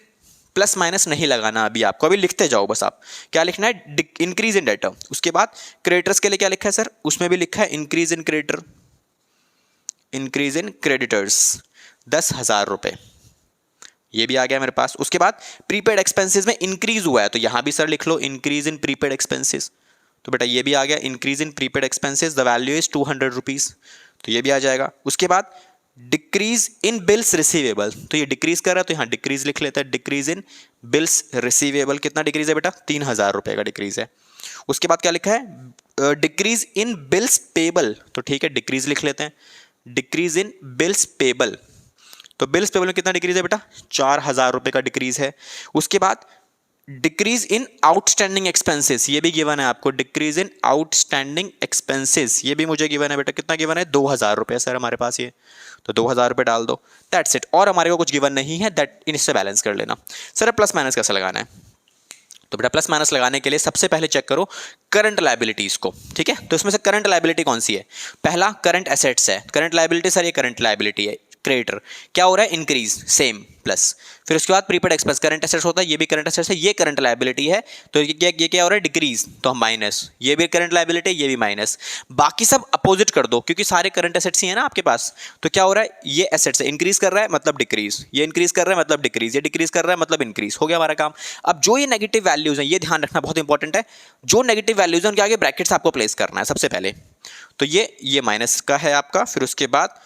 प्लस माइनस नहीं लगाना अभी आपको, अभी लिखते जाओ बस। आप क्या लिखना है, इंक्रीज इन डेटर। उसके बाद क्रेडिटर्स के लिए क्या लिखा है सर, उसमें भी लिखा है increase in creditor, increase in creditors 10,000 रुपए, ये भी आ गया मेरे पास। उसके बाद प्रीपेड एक्सपेंसेस में इंक्रीज हुआ है, तो यहां भी सर लिख लो इंक्रीज इन प्रीपेड एक्सपेंसेस, तो बेटा ये भी आ गया increase in prepaid expenses, the value is 200 rupees, तो ये भी आ जाएगा। उसके बाद डिक्रीज इन बिल्स रिसीवेबल, तो ये डिक्रीज कर रहा है तो यहां डिक्रीज लिख लेता है, डिक्रीज इन बिल्स रिसीवेबल, कितना डिक्रीज है बेटा 3,000 रुपए का डिक्रीज है। उसके बाद क्या लिखा है, डिक्रीज इन बिल्स पेबल, तो ठीक है डिक्रीज लिख लेते हैं, डिक्रीज इन बिल्स पेबल, तो बिल्स पेबल में कितना डिक्रीज है बेटा 4,000 रुपए का डिक्रीज है। उसके बाद डिक्रीज इन आउटस्टैंडिंग एक्सपेंसेस, ये भी गिवन है आपको, डिक्रीज इन आउटस्टैंडिंग एक्सपेंसेस, ये भी मुझे गिवन है बेटा, कितना गिवन है 2,000 रुपए सर हमारे पास ये, तो 2,000 रुपए डाल दो, दैट्स इट। और हमारे को कुछ गिवन नहीं है, दैट इनसे बैलेंस कर लेना। सर प्लस माइनस कैसे लगाना है, तो बेटा प्लस माइनस लगाने के लिए सबसे पहले चेक करो करंट लायबिलिटीज को, ठीक है। तो इसमें से करंट लायबिलिटी कौन सी है, पहला करंट एसेट्स है, करंट लायबिलिटी सर ये करंट लायबिलिटी है, क्रेडिटर क्या हो रहा है इंक्रीज, सेम प्लस। फिर उसके बाद प्रीपेड एक्सपेंस, करंट एसेट्स होता है, ये भी करंट एसेट्स है, ये करंट लायबिलिटी है, तो ये क्या हो रहा है डिक्रीज, तो हम माइनस, ये भी करंट लायबिलिटी है, ये भी माइनस। बाकी सब अपोजिट कर दो, क्योंकि सारे करंट एसेट्स ही है ना आपके पास, तो क्या हो रहा है ये एसेट्स है, इंक्रीज कर रहा है मतलब डिक्रीज, ये इंक्रीज कर रहा है मतलब डिक्रीज, ये डिक्रीज कर रहा है मतलब इंक्रीज, हो गया हमारा काम। अब जो ये नेगेटिव वैल्यूज है, ये ध्यान रखना बहुत इंपॉर्टेंट है, जो नेगेटिव वैल्यूज है उनके आगे ब्रैकेट्स आपको प्लेस करना है सबसे पहले, तो ये माइनस का है आपका, फिर उसके बाद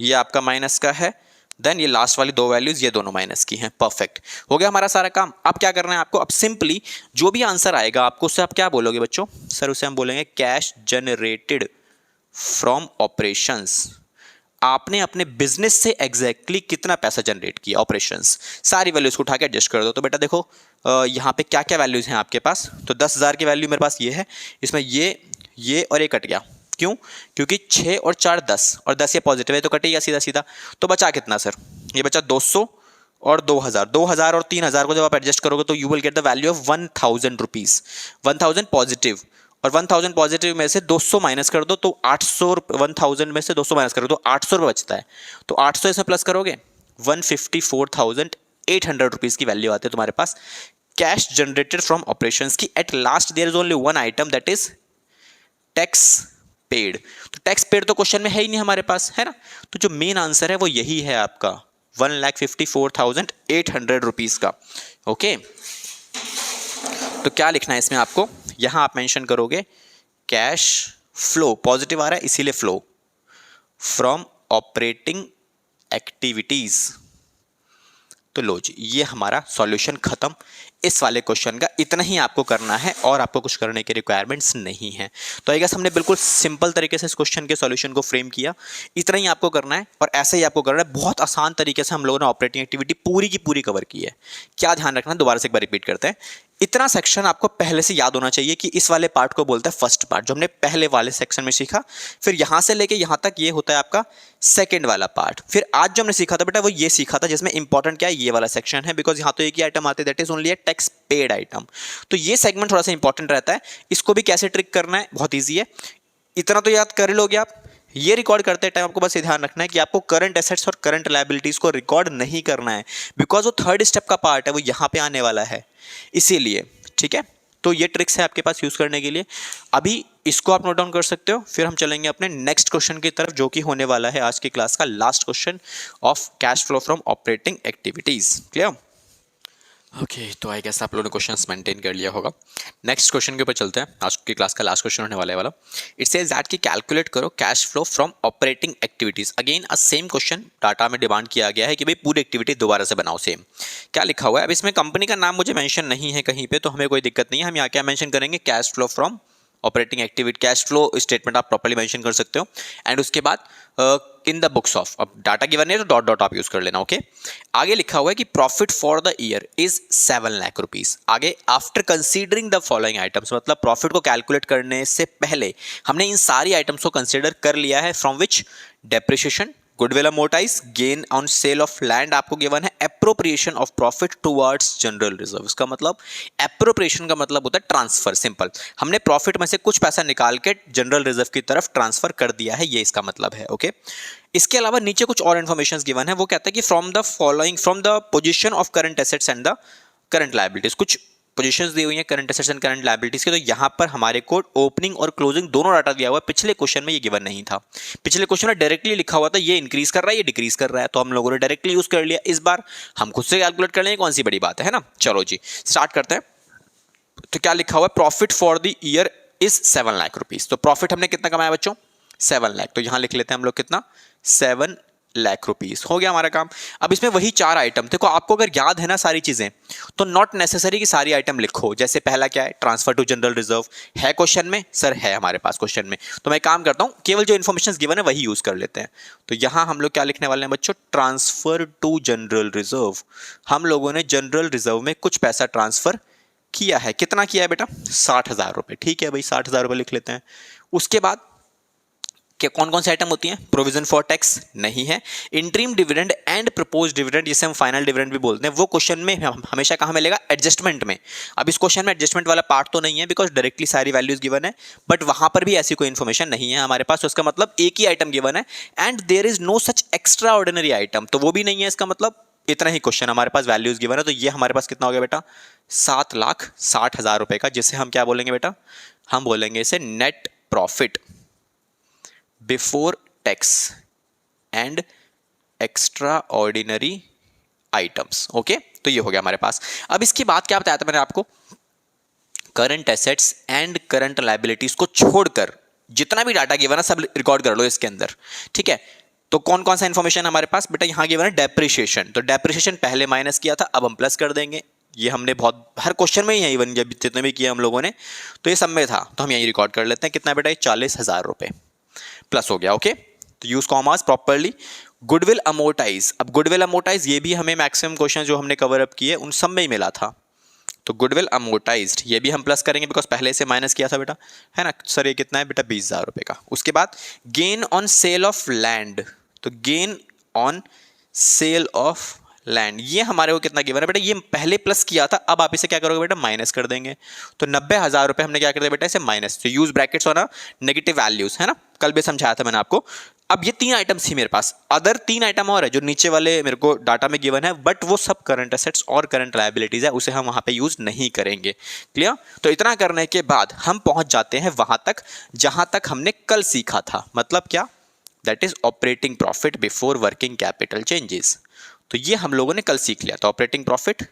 ये आपका माइनस का है, देन ये लास्ट वाली दो वैल्यूज ये दोनों माइनस की हैं, परफेक्ट हो गया हमारा सारा काम। अब क्या करना है आपको, अब सिंपली जो भी आंसर आएगा आपको उससे आप क्या बोलोगे बच्चों, सर उसे हम बोलेंगे कैश जनरेटेड फ्रॉम ऑपरेशंस, आपने अपने बिजनेस से एग्जैक्टली कितना पैसा जनरेट किया ऑपरेशंस, सारी वैल्यूज को उठा के एडजस्ट कर दो। तो बेटा देखो यहाँ पे क्या क्या वैल्यूज हैं आपके पास, तो 10,000 की वैल्यू मेरे पास ये है, इसमें ये और ये कट गया, क्यों? क्योंकि 6 और 4 10 और 10 ये पॉजिटिव है तो कटेगा सीधा सीधा। तो बचा कितना सर? ये बचा 200 और 2000। 2000 और 3000 को जब आप एडजस्ट करोगे तो you will get the value of 1000 rupees. 1000 positive, और 1000 पॉजिटिव में से 200 माइनस कर दो तो 800। 1000 में से 200 माइनस कर दो तो 800 रुपये बचता है। तो 800 इसमें प्लस करोगे 154,800 रुपीज की वैल्यू आती है तुम्हारे पास कैश जनरेटेड फ्रॉम ऑपरेशंस की। At last there is only one item that is tax paid. तो टैक्स पेड तो क्वेश्चन में है ही नहीं हमारे पास, है ना। तो जो मेन आंसर है वो यही है आपका 1,54,800 रुपीज का। ओके, तो क्या लिखना है इसमें आपको? यहां आप मेंशन करोगे कैश फ्लो, पॉजिटिव आ रहा है इसीलिए फ्लो फ्रॉम ऑपरेटिंग एक्टिविटीज। तो लो जी, ये हमारा सॉल्यूशन खत्म इस वाले क्वेश्चन का। इतना ही आपको करना है और आपको कुछ करने के रिक्वायरमेंट्स नहीं है। तो आई गेस हमने बिल्कुल सिंपल तरीके से इस क्वेश्चन के सॉल्यूशन को फ्रेम किया। इतना ही आपको करना है और ऐसे ही आपको करना है। बहुत आसान तरीके से हम लोगों ने ऑपरेटिंग एक्टिविटी पूरी की पूरी कवर की है। क्या ध्यान रखना, दोबारा से एक बार रिपीट करते हैं। इतना सेक्शन आपको पहले से याद होना चाहिए कि इस वाले पार्ट को बोलते हैं फर्स्ट पार्ट, जो हमने पहले वाले सेक्शन में सीखा। फिर यहां से लेके यहां तक ये होता है आपका सेकंड वाला पार्ट। फिर आज जो हमने सीखा था बेटा वो ये सीखा था जिसमें इंपॉर्टेंट क्या है, ये वाला सेक्शन है, बिकॉज यहां तो एक ही आइटम आते, that is only a tax paid item. तो ये सेगमेंट थोड़ा सा इंपॉर्टेंट रहता है। इसको भी कैसे ट्रिक करना है, बहुत ईजी है। इतना तो याद कर लोगे आप। ये रिकॉर्ड करते टाइम आपको बस ये ध्यान रखना है कि आपको करंट एसेट्स और करंट लायबिलिटीज को रिकॉर्ड नहीं करना है, बिकॉज वो थर्ड स्टेप का पार्ट है, वो यहां पे आने वाला है इसीलिए। ठीक है, तो ये ट्रिक्स है आपके पास यूज करने के लिए। अभी इसको आप नोट डाउन कर सकते हो। फिर हम चलेंगे अपने नेक्स्ट क्वेश्चन की तरफ, जो कि होने वाला है आज की क्लास का last question of cash flow from operating activities. Clear? Okay, तो आई गेस आप लोगों ने क्वेश्चंस मेंटेन कर लिया होगा। नेक्स्ट क्वेश्चन के ऊपर चलते हैं। आज की क्लास का लास्ट क्वेश्चन होने वाला है वाला। इट सेज दैट कि कैलकुलेट करो cash flow from operating activities. Again a same question data में डिमांड किया गया है कि भाई पूरी एक्टिविटी दोबारा से बनाओ सेम। क्या लिखा हुआ है? अब इसमें कंपनी का नाम मुझे मेंशन नहीं है कहीं पे, तो हमें कोई दिक्कत नहीं है। हम यहाँ क्या मेंशन करेंगे? Cash flow from operating activity. Cash flow statement आप प्रॉपर्ली मेंशन कर सकते हो। एंड उसके बाद इन द बुक्स ऑफ, अब डाटा गिवन है तो डॉट डॉट आप यूज कर लेना। ओके, आगे लिखा हुआ है कि profit for the year is 7 lakh rupees. आगे after considering the following items, मतलब प्रॉफिट को कैलकुलेट करने से पहले हमने इन सारी आइटम्स को कंसीडर कर लिया है। From which? Depreciation, goodwill amortise, gain on sale of land आपको गिवन है, appropriation of profit towards general reserve. इसका मतलब एप्रोप्रिएशन का मतलब होता है ट्रांसफर। सिंपल, हमने प्रॉफिट में से कुछ पैसा निकाल के जनरल रिजर्व की तरफ ट्रांसफर कर दिया है, ये इसका मतलब है। ओके, इसके अलावा नीचे कुछ और इन्फॉर्मेशन गिवन है। वो कहता है कि from the following, from the position of current assets and the current liabilities, कुछ पोजीशंस दी हुई हैं current assets and current liabilities के। तो यहाँ पर हमारे को ओपनिंग और क्लोजिंग दोनों डाटा दिया हुआ है। पिछले क्वेश्चन में ये गिवन नहीं था। पिछले क्वेश्चन में डायरेक्टली लिखा हुआ था ये इंक्रीज कर रहा है, ये डिक्रीज कर रहा है, तो हम लोगों ने डायरेक्टली यूज कर लिया। इस बार हम खुद से कैलकुलेट कर लेंगे, कौन सी बड़ी बात है ना। चलो जी स्टार्ट करते हैं। तो क्या लिखा हुआ है? Profit for the year is 7 lakh rupees. तो प्रॉफिट हमने कितना कमाया बच्चों? 7 लाख। तो यहां लिख लेते हैं हम लोग कितना? 7 लाख रुपीज। हो गया हमारा काम। अब इसमें वही 4 आइटम। देखो आपको अगर याद है ना सारी चीजें, तो नॉट नेसेसरी कि सारी आइटम लिखो। जैसे पहला क्या है? ट्रांसफर टू जनरल रिजर्व है क्वेश्चन में, सर है हमारे पास क्वेश्चन में। तो मैं काम करता हूं, केवल जो इन्फॉर्मेशन गिवन है वही यूज कर लेते हैं। तो यहां हम लोग क्या लिखने वाले हैं बच्चों? Transfer to general reserve. हम लोगों ने जनरल रिजर्व में कुछ पैसा ट्रांसफर किया है। कितना किया है बेटा? 60,000 रुपए। ठीक है भाई, 60,000 रुपए लिख लेते हैं। उसके बाद क्या कौन कौन सी आइटम होती हैं? प्रोविजन फॉर टैक्स नहीं है। Interim dividend and propose dividend, जिसे हम फाइनल डिविडेंड भी बोलते हैं, वो क्वेश्चन में हमेशा कहां मिलेगा? एडजस्टमेंट में। अब इस क्वेश्चन में एडजस्टमेंट वाला पार्ट तो नहीं है, बिकॉज डायरेक्टली सारी वैल्यूज गिवन है, बट वहां पर भी ऐसी कोई इन्फॉर्मेशन नहीं है हमारे पास। तो इसका मतलब एक ही आइटम गिवन है and there is no such extraordinary item, तो वो भी नहीं है। इसका मतलब इतना ही क्वेश्चन हमारे पास वैल्यूज गिवन है। तो ये हमारे पास कितना हो गया बेटा? 7,60,000 रुपए का, जिसे हम क्या बोलेंगे बेटा? हम बोलेंगे इसे net profit before tax and extra ordinary items. Okay, तो ये हो गया हमारे पास। अब इसके बाद क्या बताया था मैंने आपको? Current assets and current liabilities को छोड़कर जितना भी डाटा गिवन है सब रिकॉर्ड कर लो इसके अंदर। ठीक है, तो कौन कौन सा इंफॉर्मेशन हमारे पास बेटा? यहां गिवन है डेप्रिसिएशन। तो डेप्रिसिएशन पहले माइनस किया था, अब हम प्लस कर देंगे। ये हमने बहुत हर क्वेश्चन में ही यही बन, जब जितने भी किए हम लोगों ने, तो ये सब में था, तो हम यही रिकॉर्ड कर लेते हैं। कितना बेटा? 40,000 रुपए प्लस हो गया। ओके, तो use commas properly. Goodwill amortise, अब गुडविल अमोर्टाइज ये भी हमें मैक्सिमम क्वेश्चन जो हमने कवर अप किए उन सब में ही मिला था, तो गुडविल अमोर्टाइज्ड ये भी हम प्लस करेंगे बिकॉज पहले से माइनस किया था बेटा, है ना सर। ये कितना है बेटा 20,000 रुपये का। उसके बाद gain on sale of land, तो gain on sale of land ये हमारे को कितना गिवन है बेटा, ये पहले प्लस किया था, अब आप इसे क्या करोगे बेटा माइनस कर देंगे। तो 90,000 रुपये हमने क्या कर दिया बेटा इसे माइनस, तो use brackets on negative values, है ना, कल भी समझाया था मैंने आपको। अब ये 3 आइटम्स थी मेरे पास, अदर 3 आइटम और है जो नीचे वाले मेरे को डाटा में गिवन है, बट वो सब करंट एसेट्स और करंट लायबिलिटीज है, उसे हम वहां पे यूज नहीं करेंगे। क्लियर? तो इतना करने के बाद हम पहुंच जाते हैं वहां तक जहां तक हमने कल सीखा था। मतलब क्या? That is operating profit before working capital changes. तो ये हम लोगों ने कल सीख लिया था, operating profit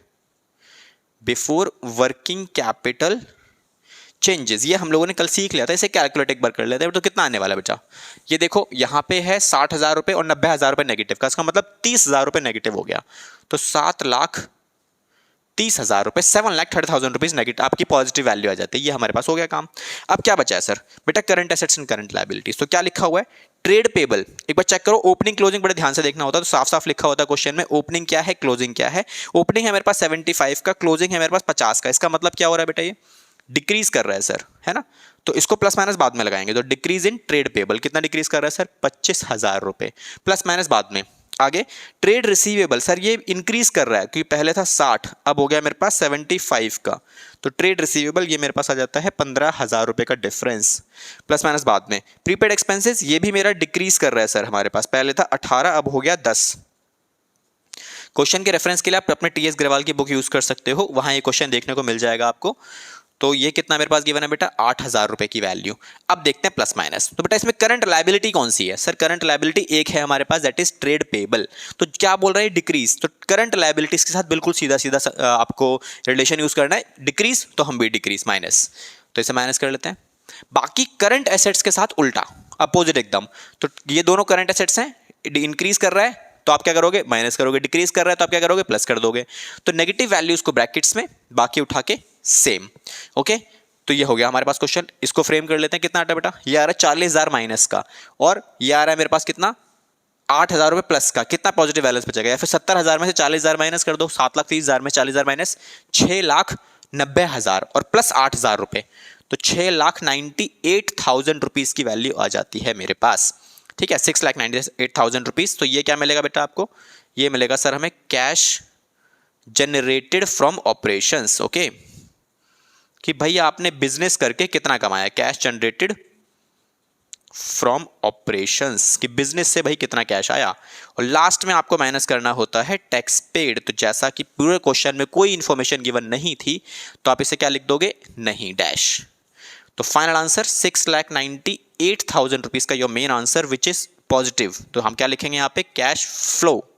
before working capital changes, ये हम लोगों ने कल सीख लिया था। इसे कैलकुलेट एक बार कर लेते हैं। तो कितना आने वाला बेटा, ये देखो यहाँ पे है 60,000 रुपये और 90,000 रुपये नेगेटिव का, इसका मतलब 30,000 रुपये नेगेटिव हो गया। तो 7,30,000 रुपये, 7,30,000 रुपीज नेगेटिव आपकी पॉजिटिव वैल्यू आ जाती है। ये हमारे पास हो गया काम। अब क्या बचा है सर बेटा, current assets and current liabilities. तो क्या लिखा हुआ है, ट्रेड पेबल। एक बार चेक करो, ओपनिंग क्लोजिंग बड़े ध्यान से देखना होता है। तो साफ साफ लिखा होता है क्वेश्चन में, ओपनिंग क्या है क्लोजिंग क्या है। ओपनिंग है मेरे पास 75 का, क्लोजिंग है मेरे पास 50 का। इसका मतलब क्या हो रहा है बेटा, ये डिक्रीज कर रहा है सर, है ना। तो इसको प्लस माइनस बाद में लगाएंगे। तो डिक्रीज इन ट्रेड पेबल कितना डिक्रीज कर रहा है सर, 25,000 रुपये, प्लस माइनस बाद में। आगे ट्रेड रिसीवेबल, सर ये इंक्रीज कर रहा है क्योंकि पहले था 60, अब हो गया मेरे पास 75 का। तो ट्रेड रिसीवेबल ये मेरे पास आ जाता है 15,000 रुपये का डिफरेंस, प्लस माइनस बाद में। प्रीपेड एक्सपेंसेस ये भी मेरा डिक्रीज कर रहा है सर, हमारे पास पहले था 18, अब हो गया 10। क्वेश्चन के रेफरेंस के लिए आप अपने टीएस ग्रेवाल की बुक यूज कर सकते हो, वहां ये क्वेश्चन देखने को मिल जाएगा आपको। तो ये कितना मेरे पास गिवन है बेटा, 8,000 रुपए की वैल्यू। अब देखते हैं प्लस माइनस। तो बेटा इसमें करंट लायबिलिटी कौन सी है सर, करंट लायबिलिटी एक है हमारे पास, दैट इज ट्रेड पेबल। तो क्या बोल रहा है डिक्रीज, तो करंट लायबिलिटीज के साथ बिल्कुल सीधा सीधा आपको रिलेशन यूज करना है। डिक्रीज तो हम भी डिक्रीज, माइनस तो इसे माइनस कर लेते हैं। बाकी करंट एसेट्स के साथ उल्टा अपोजिट एकदम। तो ये दोनों करंट एसेट्स हैं, इंक्रीज कर रहा है तो आप क्या करोगे माइनस करोगे, डिक्रीज कर रहा है तो आप क्या करोगे प्लस कर दोगे। तो नेगेटिव वैल्यूज को ब्रैकेट्स में, बाकी उठा के सेम। ओके, तो ये हो गया हमारे पास क्वेश्चन। इसको फ्रेम कर लेते हैं। कितना आता है बेटा, ये आ रहा है 40,000 माइनस का, और ये आ रहा है मेरे पास कितना 8,000 रुपये प्लस का। कितना पॉजिटिव बैलेंस बचेगा, या फिर 70,000 में से 40,000 माइनस कर दो, 7,30,000 में 40,000 माइनस 6,90,000 और प्लस 8,000 रुपये, तो 6,98,000 रुपीज की वैल्यू आ जाती है मेरे पास। ठीक है, 6,98,000 रुपीज। तो ये क्या मिलेगा बेटा आपको, ये मिलेगा सर हमें cash generated from operations. Okay, कि भाई आपने बिजनेस करके कितना कमाया, कैश जनरेटेड फ्रॉम ऑपरेशंस, कि बिजनेस से भाई कितना कैश आया। और लास्ट में आपको माइनस करना होता है टैक्स पेड। तो जैसा कि पूरे क्वेश्चन में कोई इंफॉर्मेशन गिवन नहीं थी, तो आप इसे क्या लिख दोगे, नहीं डैश। तो फाइनल आंसर 6,98,000 रुपीज का your main answer which is positive. तो हम क्या लिखेंगे यहाँ पे, cash flow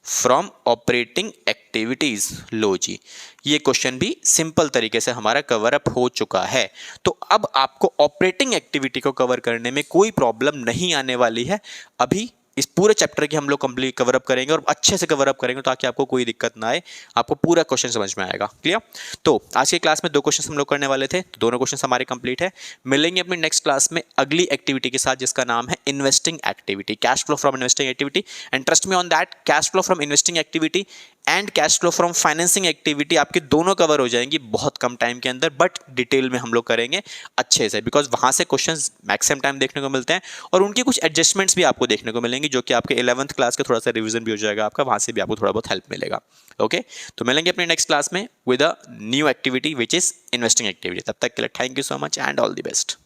from operating activities. लो जी, ये क्वेश्चन भी सिंपल तरीके से हमारा कवर अप हो चुका है। तो अब आपको ऑपरेटिंग एक्टिविटी को कवर करने में कोई प्रॉब्लम नहीं आने वाली है। अभी इस पूरे चैप्टर की हम लोग कंप्लीट कवर अप करेंगे और अच्छे से कवर अप करेंगे ताकि आपको कोई दिक्कत ना आए, आपको पूरा क्वेश्चन समझ में आएगा। क्लियर? तो आज की क्लास में 2 क्वेश्चन हम लोग करने वाले थे, तो दोनों क्वेश्चन हमारे कंप्लीट है। मिलेंगे अपनी नेक्स्ट क्लास में अगली एक्टिविटी के साथ जिसका नाम है investing activity, cash flow from investing activity. And trust me on that, cash flow from investing activity and cash flow from financing activity आपके दोनों कवर हो जाएंगी बहुत कम टाइम के अंदर, बट डिटेल में हम लोग करेंगे अच्छे से, बिकॉज वहां से क्वेश्चंस मैक्सिमम टाइम देखने को मिलते हैं और उनकी कुछ एडजस्टमेंट्स भी आपको देखने को मिलेंगी, जो कि आपके 11th क्लास का थोड़ा सा रिवीजन भी हो जाएगा आपका, वहां से भी आपको थोड़ा बहुत हेल्प मिलेगा। ओके, तो मिलेंगे अपने नेक्स्ट क्लास में with a new activity which is investing activity. तब तक के लिए thank you so much and all the best.